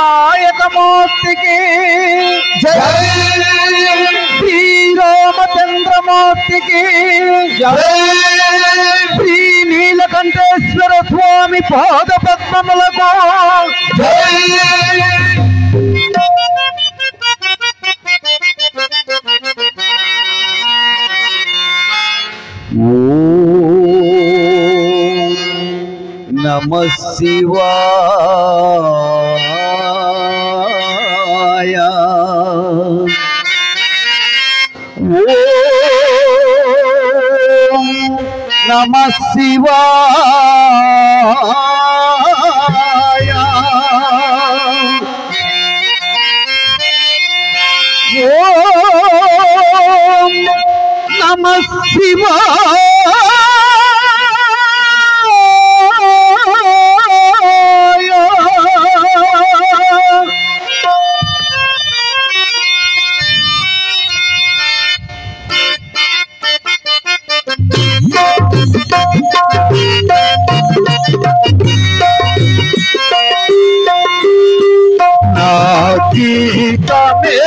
विनायकमूर्ति की जय, श्री रामचंद्रमूर्ति की जय, श्री नीलकंठेश्वर स्वामी पाद पद्ममुలకు जय। नमः शिवाय, ओम नमः शिवाय, ओम नमः शिवाय। గీతమే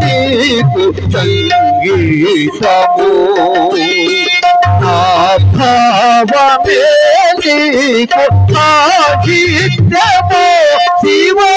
నీకు సంగీతము, నా భావమే నీకు సాహిత్యము శివా।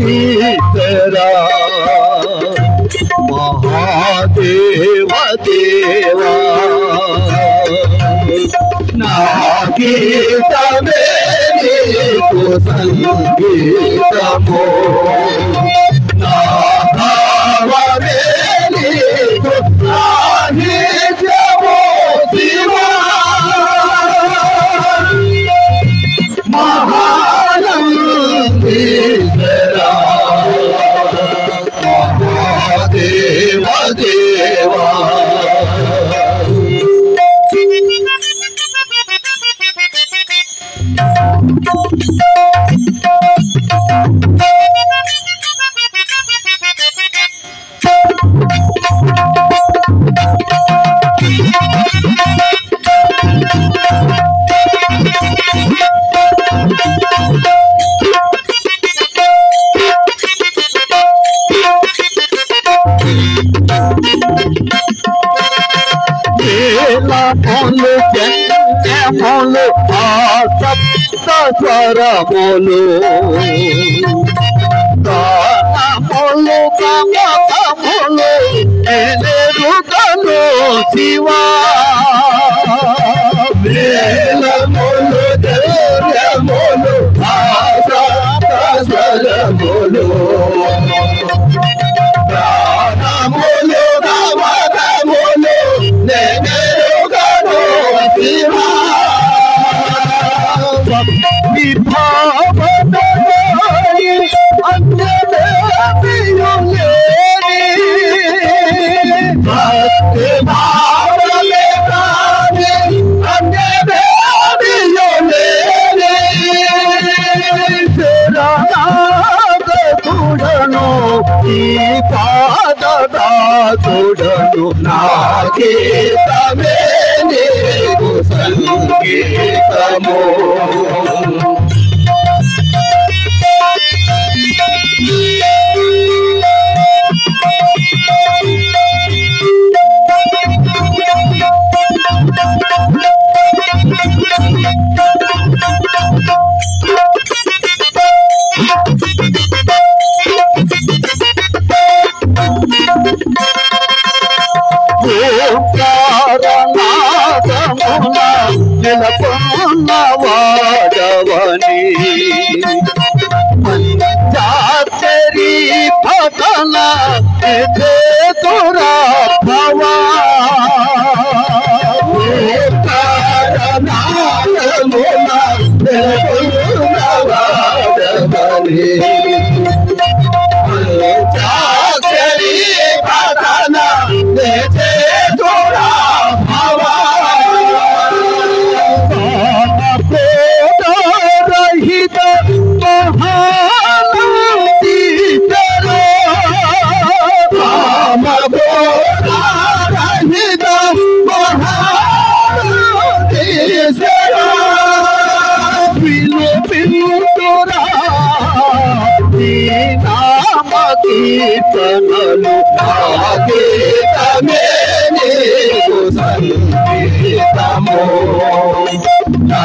మహానందీశ్వరా మహాదేవ దేవా, నా గీతమే నీకు సంగీతము, నా భావమే నీకు సాహిత్యము శివా। మహానందీశ్వరా మహాదేవ దేవా, వేలములు జన్యములు ఆ సప్త స్వరములు, గానములు గమకములు ఎదురుగను శివా। వేలములు జన్యములు ఆ సప్త స్వరములు, గానములు గమకములు నెగరుగను శివా। విభావనాయి అన్యదేవియులేని, భక్తి భావమే కాని అన్యదేవియులేని, శరణాగతుడను ఈ పాదదాసుడను, నా గీతమే నీకు సంగీతము। ఓంకారనాదమున నెలకొన్న వాడవని, పంచాక్షరీ పఠన చేతురా భవా। ఓంకారనాదమున పంచాక్షరి పఠన దేశే చూడా భావా రహిత మహానంది రహిత మహానంది పిలు పిలురా నామ కీర్తనలు గీతమే నీకు సంగీతము నా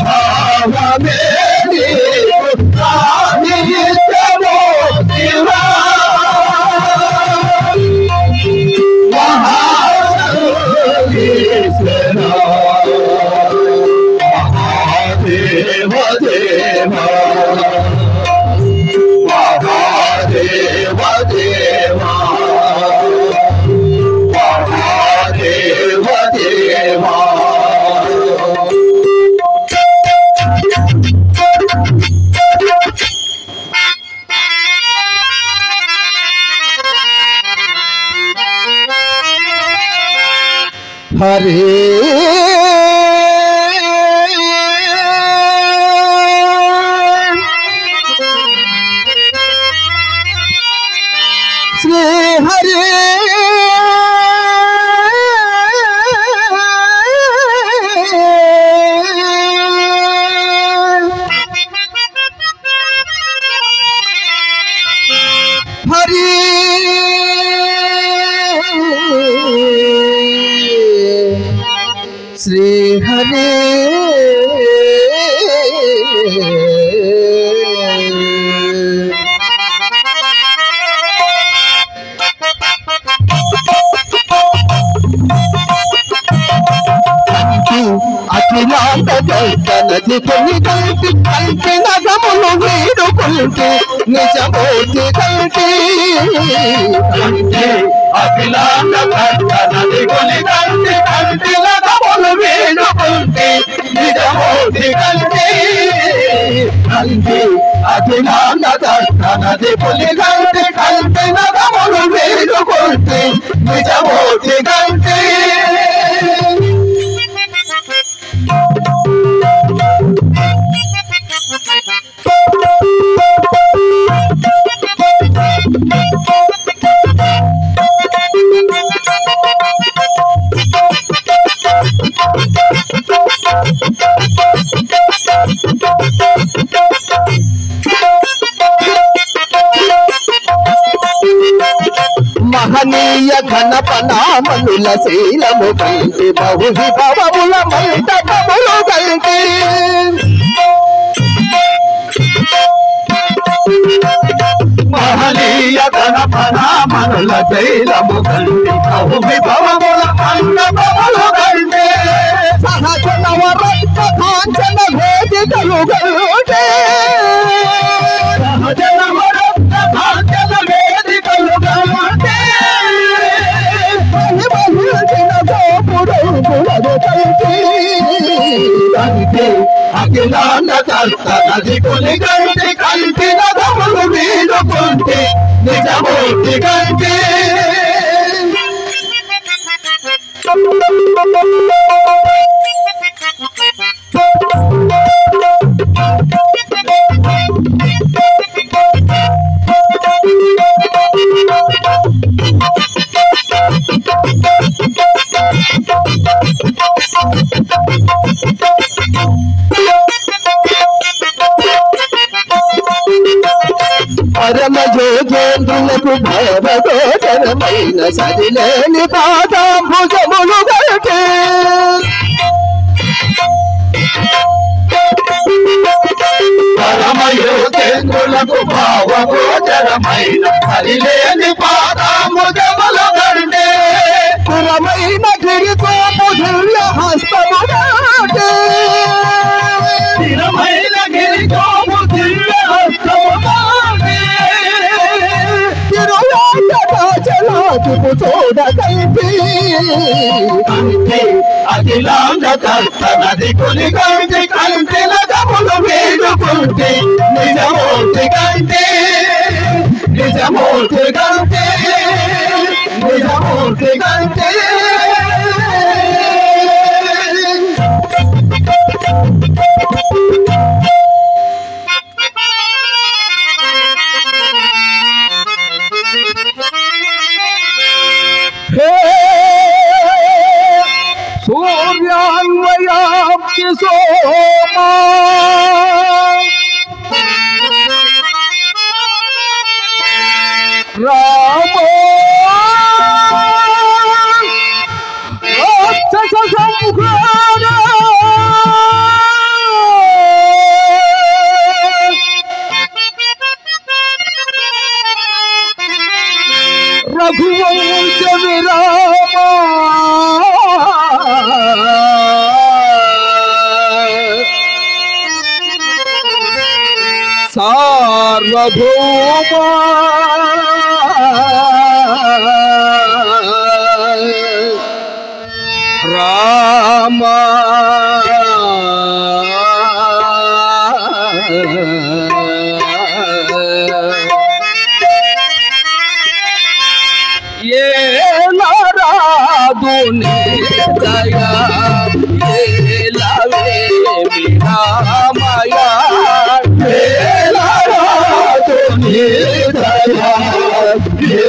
భావమే నీకు సాహిత్యము శివా మహాదేవ మహాదేవ దేవా మహాదేవ దేవా మహాదేవ దేవా హరే శ్రీ హరే హరి శ్రీ హరే అఖిలాంత నది కొన్ని కలిపి కలిపి నగములు వీడుకుంటే నిజమూర్తి కలిపి అఖిలాంత నది కొన్ని కలిపి కలిపి నగములు వీడుకుంటే నిజమూర్తి కలిపి కలిపి అఖిలాంత నది కొన్ని కలిపి కలిపి నగములు వీడుకుంటే నిజమూర్తి కలిపి మహనీయ ఘనపనామనుల శీలము కంటి బహువి భవముల మంటపములు కంటి మహనీయ ఘనపనామనుల శీలము కంటి బహువి భవముల మంటపములు కంటి సహజ నవరత్న కాంచన వేదికలు గలుటే సహజ నవరత్న కాంచన వేదికలు గలుటే అఖిలాండ నది కొన్ని కంటి కంటి నగములు వీడుకుంటే నిజమూర్తి కంటి పరమ జోజేంద్రులకు భవగోచరమైన సరిలేని పాదాంబుజములు గలటే పరమ యోగేంద్రులకు భావగోచరమైన సరిలేని పాదాంబుజములు గలటే పురమైన గిరికోపు దివ్య హస్తము గలటే స్థిరమైన గిరికోపు దివ్య హస్తము చూడ కలిపి అఖిలాండ నది కొన్ని కంటి కంటి నగములు వీడుకుంటే నిజమూర్తి నిజమూర్తి కంటే నిజమూర్తి కంటే నిజమూర్తి కంటే सूर्यान्वयाब्धि सोमा रामो राक्षस संहार रघुवंश विरामा सार्वभौमा राम ये नारादुनी दया ये लवे मेरा माया ये नारादुनी दया ये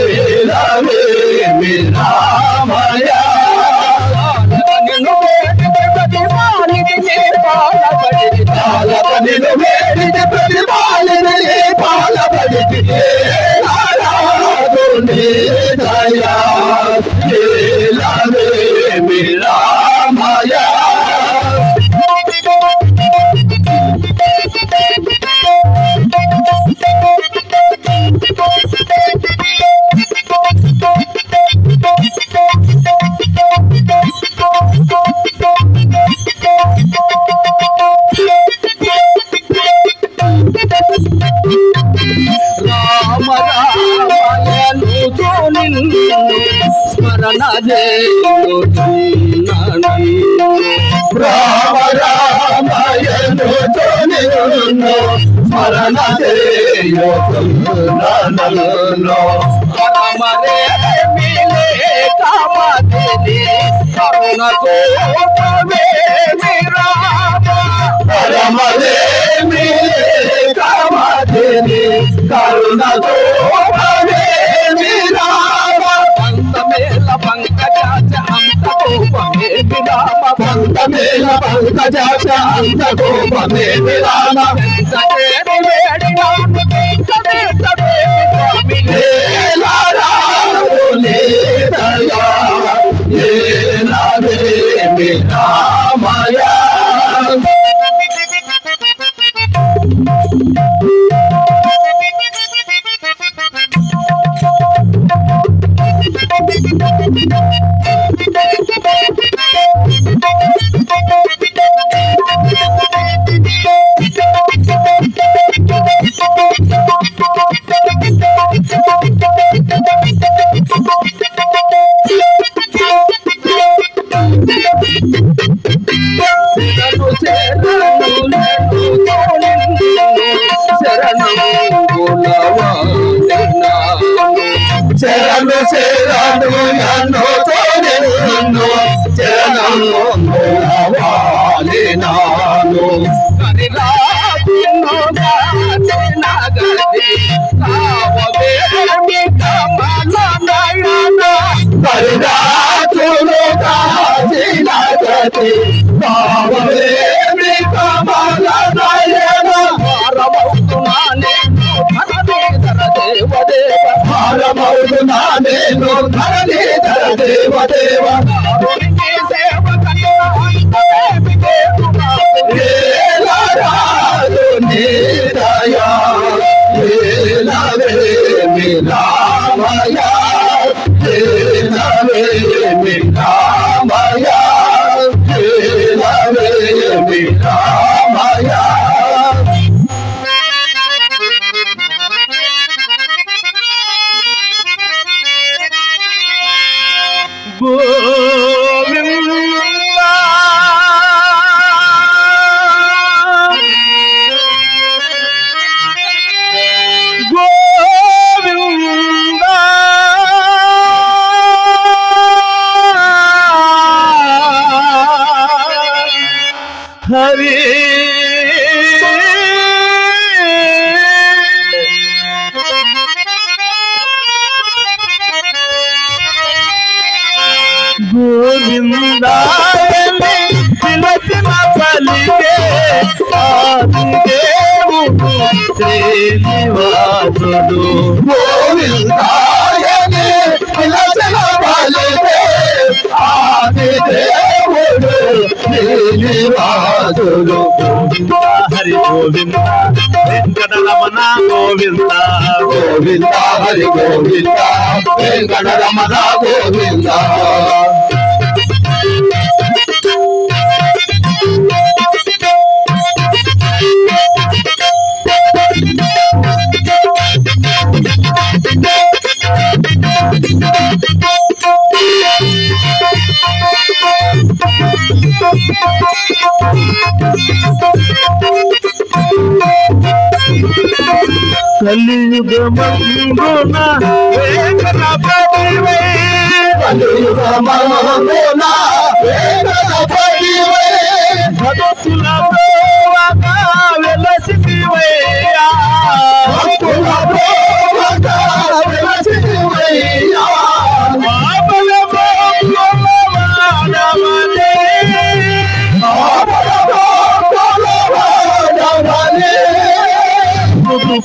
लवे मेरा माया मेरा माया राम रामायनु स्मरण राम रामायनु स्मरण राम रे मिले कामदेवी करुण को राम रे मिले कामदेवी करुण को पंतमेल पंकजाच अंत गोपमे विराम मेरा माया चरण शरणु नन्नो चरणु चरणु मोहवाले नानो करिला बिनो गाते नागते कावबे मी कमला नयना करिला चुनो गाते नागते कावबे मी कमला नयना मारबौतुनाने मारबौतुनानेनु धरणीधर देव देव दया मेरा माया मेरा माया मेरा माया बोल శ్రీనివాసుడు గోవిందాయని పిలచిన పలికే ఆది దేవుడు శ్రీనివాసుడు హరి గోవింద వెంకటరమణ గోవింద గోవింద హరి గోవింద వెంకటరమణ గోవింద కలియుగమందున వెంకటపతివై కలియుగమందున వెంకటపతివై భక్తుల ప్రోవగా వెలసితివయ్యా భక్తుల ప్రోవగా వెలసితివయ్యా పాపల వాడవనే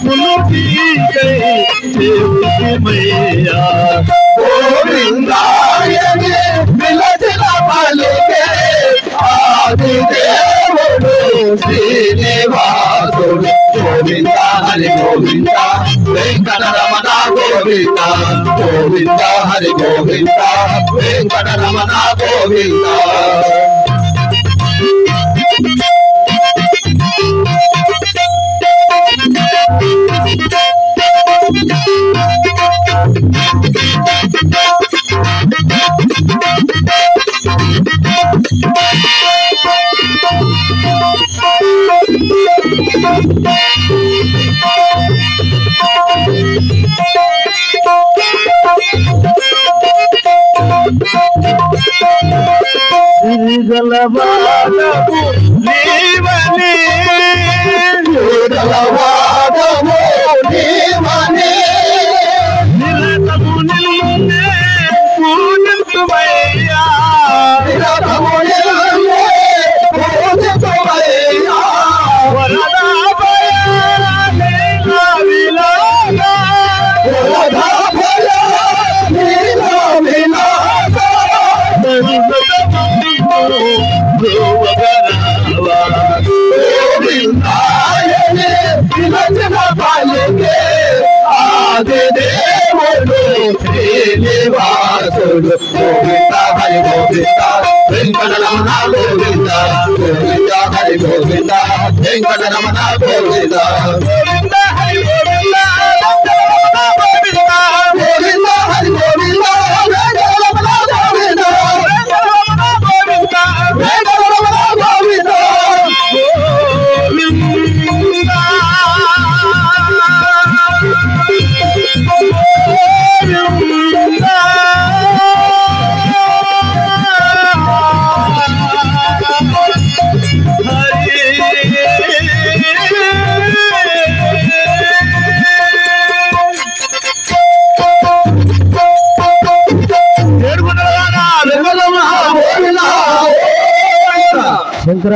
పులు తీకై చేసిమయ్యా గోవిందాయని పిలచిన పలికే ఆది దేవుడు శ్రీనివాసుడు గోవింద హరి గోవింద వెంకటరమణ గోవింద గోవింద హరి గోవింద వెంకటరమణ గోవింద గలవాడము నీవని గలవాడము నీవని నిరతము నిన్నే పూజింతుమయ్యా నిరతము నిన్నే పూజింతుమయ్యా వరదాభయ నీలా విలాస వరదాభయ నీలా విలాస గోవిందాయని పిలచిన పలికే ఆది దేవుడు శ్రీనివాసుడు గోవింద హరి గోవింద వెంకటరమణ గోవింద గోవింద హరి గోవింద వెంకటరమణ గోవింద గోవింద హరి గోవింద గోవింద హరి గోవింద వెంకటరమణ గోవింద వెంకటరమణ గోవింద శంకర